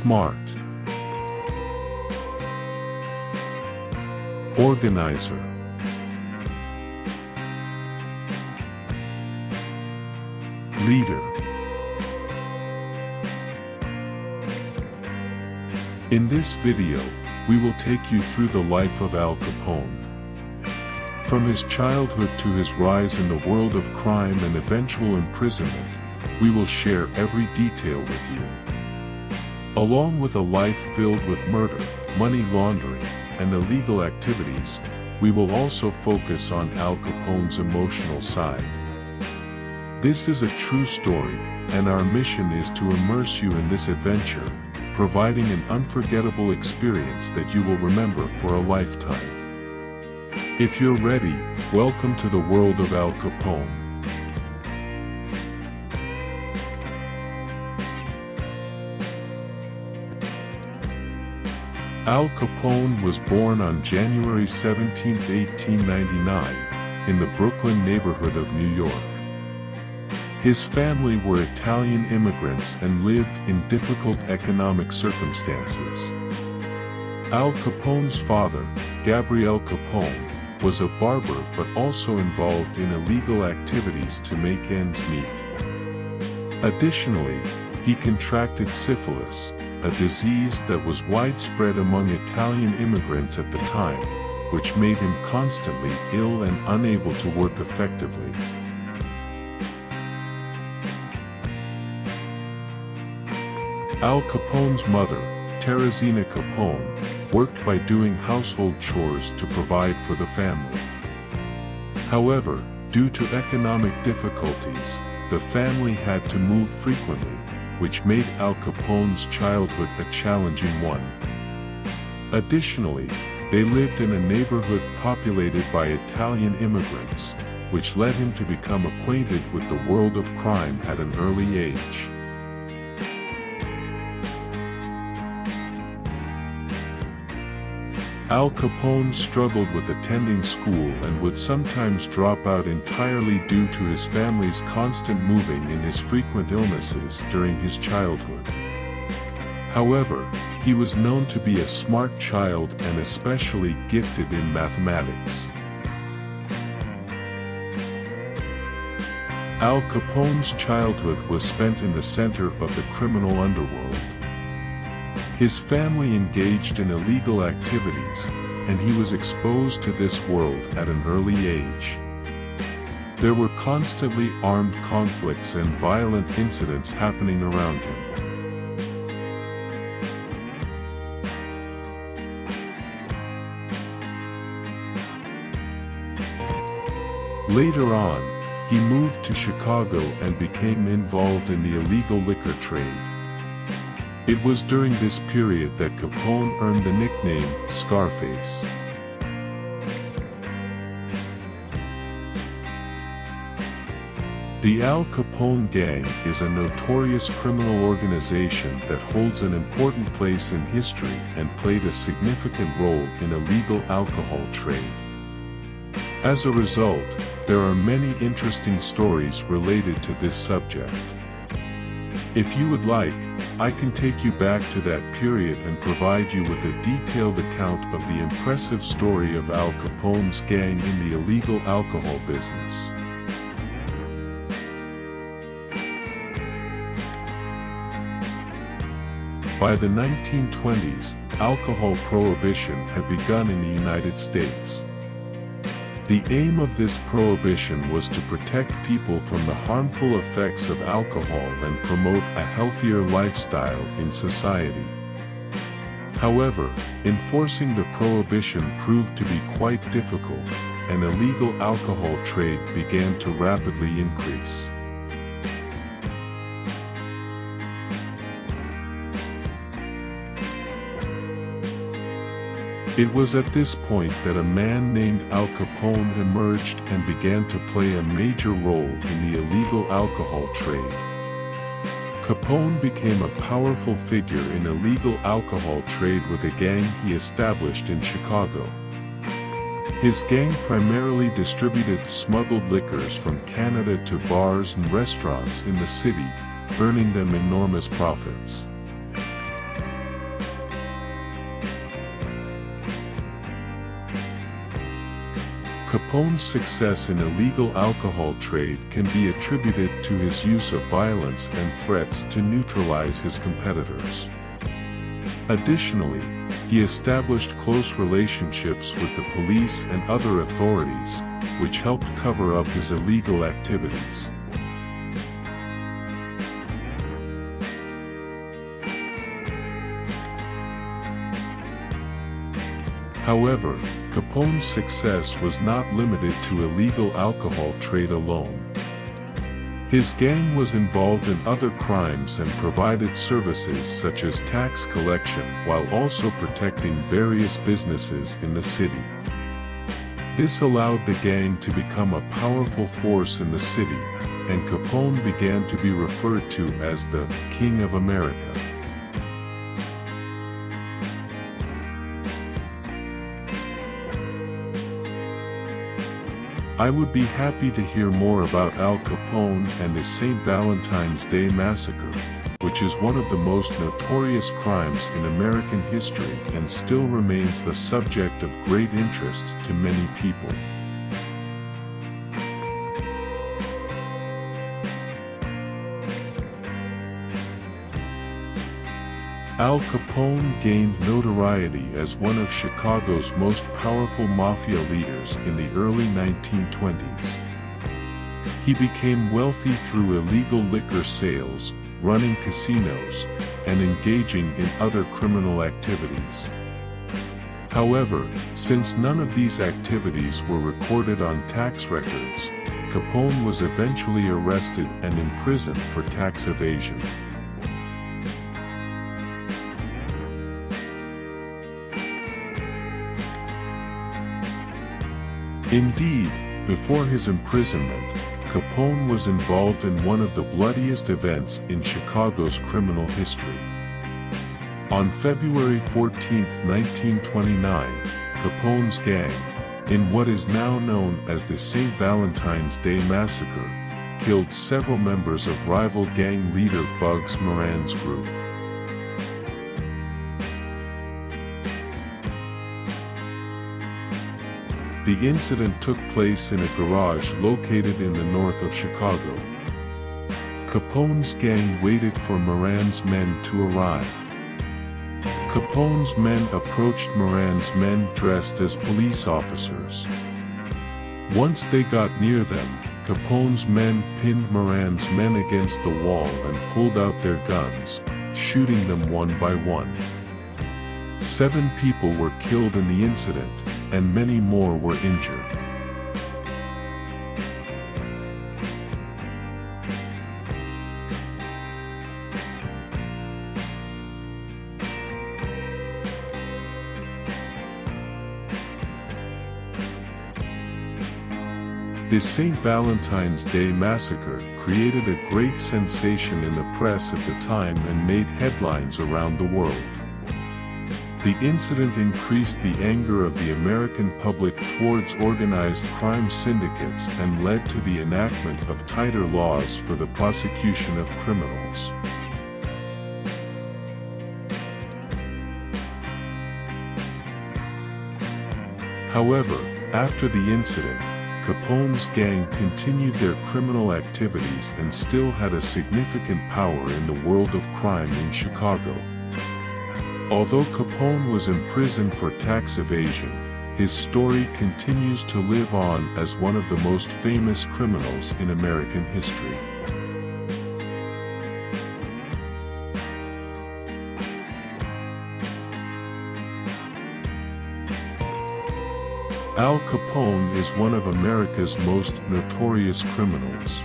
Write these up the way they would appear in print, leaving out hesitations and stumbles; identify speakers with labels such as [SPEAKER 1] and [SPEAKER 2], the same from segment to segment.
[SPEAKER 1] Smart. Organizer. Leader. In this video, we will take you through the life of Al Capone. From his childhood to his rise in the world of crime and eventual imprisonment, we will share every detail with you. Along with a life filled with murder, money laundering, and illegal activities, we will also focus on Al Capone's emotional side. This is a true story, and our mission is to immerse you in this adventure, providing an unforgettable experience that you will remember for a lifetime. If you're ready, welcome to the world of Al Capone. Al Capone was born on January 17, 1899, in the Brooklyn neighborhood of New York. His family were Italian immigrants and lived in difficult economic circumstances. Al Capone's father, Gabriel Capone, was a barber but also involved in illegal activities to make ends meet. Additionally, he contracted syphilis, a disease that was widespread among Italian immigrants at the time, which made him constantly ill and unable to work effectively. Al Capone's mother, Teresina Capone, worked by doing household chores to provide for the family. However, due to economic difficulties, the family had to move frequently, which made Al Capone's childhood a challenging one. Additionally, they lived in a neighborhood populated by Italian immigrants, which led him to become acquainted with the world of crime at an early age. Al Capone struggled with attending school and would sometimes drop out entirely due to his family's constant moving and his frequent illnesses during his childhood. However, he was known to be a smart child and especially gifted in mathematics. Al Capone's childhood was spent in the center of the criminal underworld. His family engaged in illegal activities, and he was exposed to this world at an early age. There were constantly armed conflicts and violent incidents happening around him. Later on, he moved to Chicago and became involved in the illegal liquor trade. It was during this period that Capone earned the nickname Scarface. The Al Capone Gang is a notorious criminal organization that holds an important place in history and played a significant role in illegal alcohol trade. As a result, there are many interesting stories related to this subject. If you would like, I can take you back to that period and provide you with a detailed account of the impressive story of Al Capone's gang in the illegal alcohol business. By the 1920s, alcohol prohibition had begun in the United States. The aim of this prohibition was to protect people from the harmful effects of alcohol and promote a healthier lifestyle in society. However, enforcing the prohibition proved to be quite difficult, and illegal alcohol trade began to rapidly increase. It was at this point that a man named Al Capone emerged and began to play a major role in the illegal alcohol trade. Capone became a powerful figure in illegal alcohol trade with a gang he established in Chicago. His gang primarily distributed smuggled liquors from Canada to bars and restaurants in the city, earning them enormous profits. Capone's success in illegal alcohol trade can be attributed to his use of violence and threats to neutralize his competitors. Additionally, he established close relationships with the police and other authorities, which helped cover up his illegal activities. However, Capone's success was not limited to illegal alcohol trade alone. His gang was involved in other crimes and provided services such as tax collection while also protecting various businesses in the city. This allowed the gang to become a powerful force in the city, and Capone began to be referred to as the King of America. I would be happy to hear more about Al Capone and his St. Valentine's Day Massacre, which is one of the most notorious crimes in American history and still remains a subject of great interest to many people. Al Capone gained notoriety as one of Chicago's most powerful mafia leaders in the early 1920s. He became wealthy through illegal liquor sales, running casinos, and engaging in other criminal activities. However, since none of these activities were recorded on tax records, Capone was eventually arrested and imprisoned for tax evasion. Indeed, before his imprisonment, Capone was involved in one of the bloodiest events in Chicago's criminal history. On February 14, 1929, Capone's gang, in what is now known as the St. Valentine's Day Massacre, killed several members of rival gang leader Bugs Moran's group. The incident took place in a garage located in the north of Chicago. Capone's gang waited for Moran's men to arrive. Capone's men approached Moran's men dressed as police officers. Once they got near them, Capone's men pinned Moran's men against the wall and pulled out their guns, shooting them one by one. 7 people were killed in the incident, and many more were injured. The St. Valentine's Day Massacre created a great sensation in the press at the time and made headlines around the world. The incident increased the anger of the American public towards organized crime syndicates and led to the enactment of tighter laws for the prosecution of criminals. However, after the incident, Capone's gang continued their criminal activities and still had a significant power in the world of crime in Chicago. Although Capone was imprisoned for tax evasion, his story continues to live on as one of the most famous criminals in American history. Al Capone is one of America's most notorious criminals.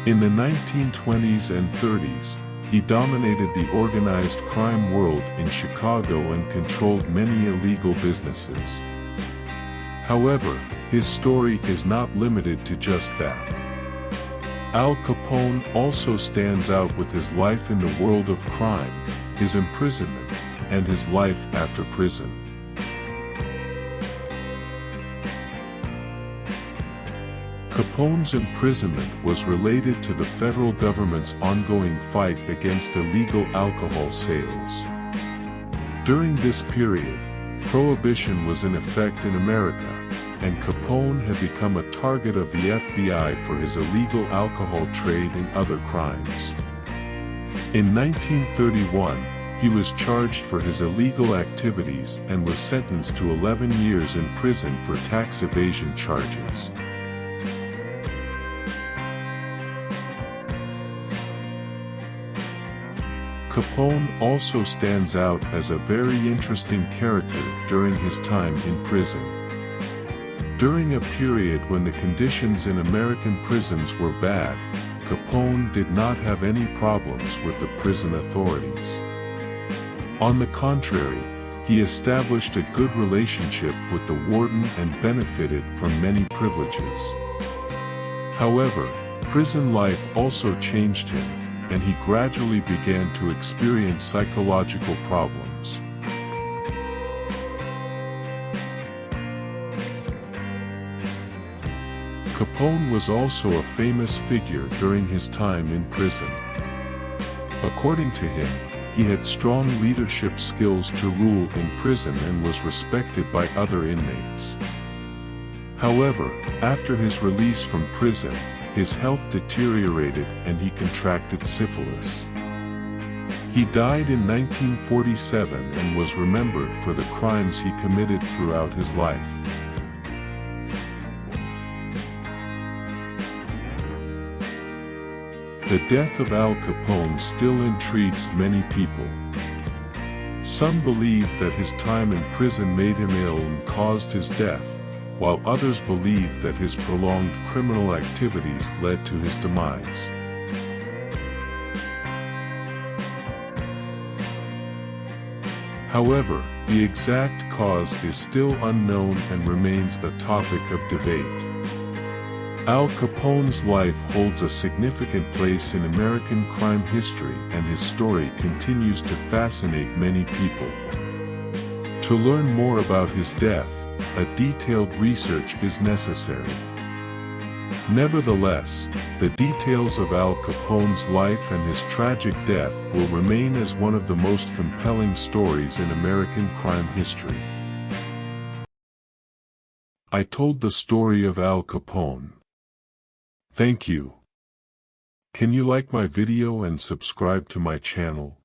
[SPEAKER 1] In the 1920s and 30s, he dominated the organized crime world in Chicago and controlled many illegal businesses. However, his story is not limited to just that. Al Capone also stands out with his life in the world of crime, his imprisonment, and his life after prison. Capone's imprisonment was related to the federal government's ongoing fight against illegal alcohol sales. During this period, prohibition was in effect in America, and Capone Capone had become a target of the FBI for his illegal alcohol trade and other crimes. In 1931, he was charged for his illegal activities and was sentenced to 11 years in prison for tax evasion charges. Capone also stands out as a very interesting character during his time in prison. During a period when the conditions in American prisons were bad, Capone did not have any problems with the prison authorities. On the contrary, he established a good relationship with the warden and benefited from many privileges. However, prison life also changed him, and he gradually began to experience psychological problems. Capone was also a famous figure during his time in prison. According to him, he had strong leadership skills to rule in prison and was respected by other inmates. However, after his release from prison, his health deteriorated and he contracted syphilis. He died in 1947 and was remembered for the crimes he committed throughout his life. The death of Al Capone still intrigues many people. Some believe that his time in prison made him ill and caused his death, while others believe that his prolonged criminal activities led to his demise. However, the exact cause is still unknown and remains a topic of debate. Al Capone's life holds a significant place in American crime history, and his story continues to fascinate many people. To learn more about his death, a detailed research is necessary. Nevertheless, the details of Al Capone's life and his tragic death will remain as one of the most compelling stories in American crime history. I told the story of Al Capone. Thank you. Can you like my video and subscribe to my channel?